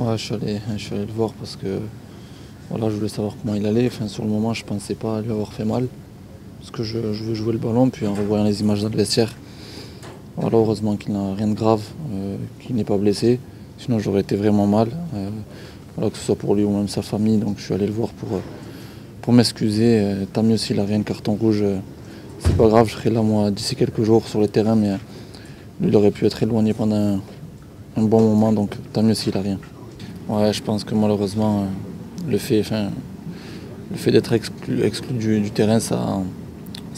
Ouais, je suis allé le voir parce que voilà, je voulais savoir comment il allait. Enfin, sur le moment, je ne pensais pas lui avoir fait mal. Parce que je veux jouer le ballon, puis en revoyant les images dans le vestiaire, voilà, heureusement qu'il n'a rien de grave, qu'il n'est pas blessé. Sinon, j'aurais été vraiment mal, voilà, que ce soit pour lui ou même sa famille. Donc, je suis allé le voir pour m'excuser. Tant mieux s'il n'a rien de carton rouge. C'est pas grave, je serai là moi d'ici quelques jours sur le terrain, mais lui, il aurait pu être éloigné pendant un bon moment, donc tant mieux s'il n'a rien. Ouais, je pense que malheureusement, le fait d'être exclu du terrain, ça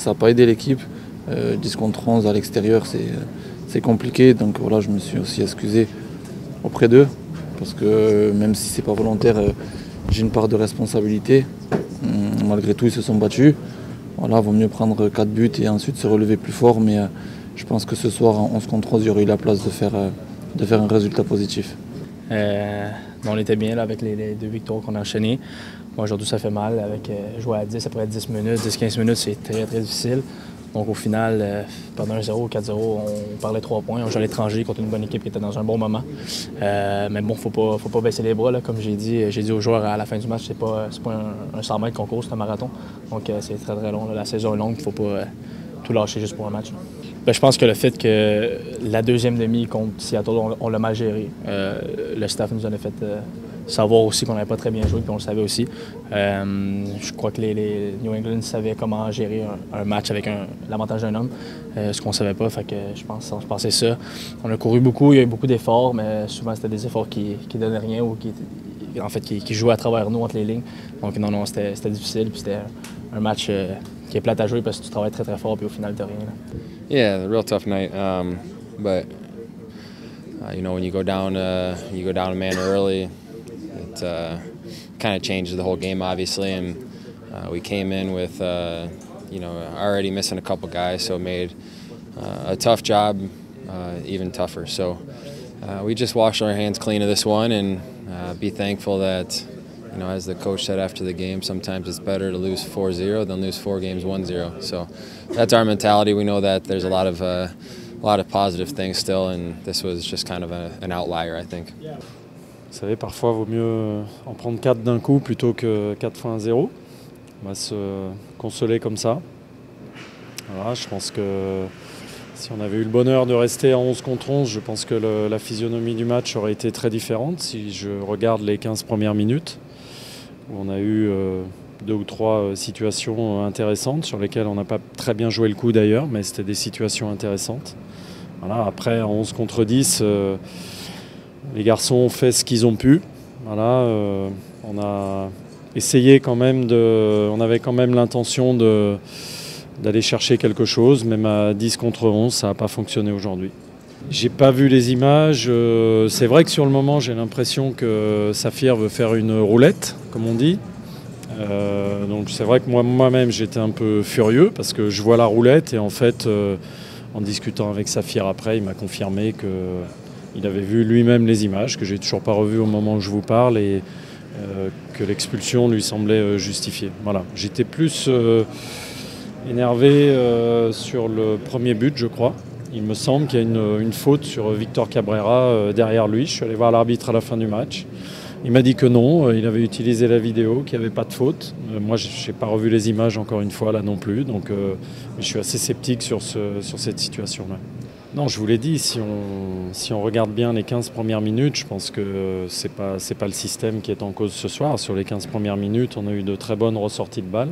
n'a pas aidé l'équipe. 10 contre 11 à l'extérieur, c'est compliqué. Donc voilà, je me suis aussi excusé auprès d'eux. Parce que même si c'est pas volontaire, j'ai une part de responsabilité. Malgré tout, ils se sont battus. Voilà, vaut mieux prendre 4 buts et ensuite se relever plus fort. Mais je pense que ce soir, en 11 contre 11, il y aurait eu la place de faire un résultat positif. On était bien là, avec les 2 victoires qu'on a enchaînées. Moi, aujourd'hui, ça fait mal. Avec jouer à 10 après 10 minutes, 10-15 minutes, c'est très, très difficile. Donc, au final, pendant 1-0, 4-0, on parlait 3 points. On jouait à l'étranger contre une bonne équipe qui était dans un bon moment. Mais bon, faut pas baisser les bras. Là. Comme j'ai dit aux joueurs à la fin du match, c'est pas un 100 mètres qu'on court, c'est un marathon. Donc, c'est très, très long. Là. La saison est longue, il faut pas tout lâcher juste pour un match. Bien, je pense que le fait que la deuxième demi contre Seattle, on l'a mal géré. Le staff nous en a fait savoir aussi qu'on n'avait pas très bien joué, puis on le savait aussi. Je crois que les New England savaient comment gérer un match avec l'avantage d'un homme, ce qu'on ne savait pas. Fait que je pensais ça. On a couru beaucoup, il y a eu beaucoup d'efforts, mais souvent c'était des efforts qui ne donnaient rien ou qui jouaient à travers nous entre les lignes. Donc non, c'était difficile, puis c'était un match qui est plate à jouer parce que tu travailles très très fort, puis au final, tu n'as rien. Là. Yeah, a real tough night. But when you go down a man early, it kind of changes the whole game, obviously. And we came in with already missing a couple guys, so it made a tough job even tougher. So we just washed our hands clean of this one and be thankful that. As the coach said after the game, sometimes it's better to lose 4-0 than lose 4 games 1-0. So that's our mentality. We know that there's a lot of positive things still, and this was just kind of an outlier, I think. Vous savez, parfois, il vaut mieux en prendre 4 d'un coup plutôt que 4 fois 1-0. On va se consoler comme ça. Voilà, je pense que si on avait eu le bonheur de rester en 11 contre 11, je pense que la physionomie du match aurait été très différente. Si je regarde les 15 premières minutes, où on a eu 2 ou 3 situations intéressantes sur lesquelles on n'a pas très bien joué le coup d'ailleurs, mais c'était des situations intéressantes. Voilà, après, en 11 contre 10, les garçons ont fait ce qu'ils ont pu. Voilà, on a essayé quand même on avait quand même l'intention d'aller chercher quelque chose, même à 10 contre 11, ça n'a pas fonctionné aujourd'hui. J'ai pas vu les images. C'est vrai que sur le moment, j'ai l'impression que Saphir veut faire une roulette, comme on dit. Donc c'est vrai que moi-même, j'étais un peu furieux parce que je vois la roulette et en fait, en discutant avec Saphir après, il m'a confirmé qu'il avait vu lui-même les images, que j'ai toujours pas revues au moment où je vous parle et que l'expulsion lui semblait justifiée. Voilà. J'étais plus énervé sur le premier but, je crois. Il me semble qu'il y a une faute sur Victor Cabrera derrière lui. Je suis allé voir l'arbitre à la fin du match. Il m'a dit que non, il avait utilisé la vidéo, qu'il n'y avait pas de faute. Moi, je n'ai pas revu les images encore une fois là non plus, donc je suis assez sceptique sur cette situation-là. Non, je vous l'ai dit, si on regarde bien les 15 premières minutes, je pense que c'est pas le système qui est en cause ce soir. Sur les 15 premières minutes, on a eu de très bonnes ressorties de balles.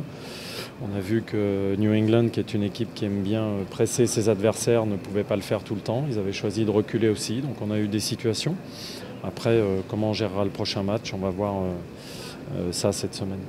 On a vu que New England, qui est une équipe qui aime bien presser ses adversaires, ne pouvait pas le faire tout le temps. Ils avaient choisi de reculer aussi, donc on a eu des situations. Après, comment on gérera le prochain match, on va voir ça cette semaine.